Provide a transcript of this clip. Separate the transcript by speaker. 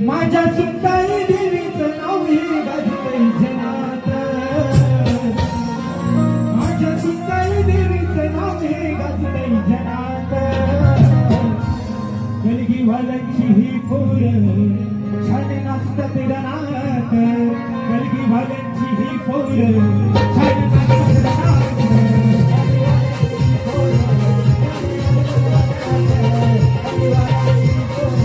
Speaker 1: माझ्या सुताई देवीचं नाव हे गाजतंय जनात माझ्या सुताई देवीचं नाव हे गाजतंय जनात गलगी वाल्यांची ही पोरं छान नाचतात रनात गलगी वाल्यांची ही पोरं छान नाचतात रनात
Speaker 2: Thank you.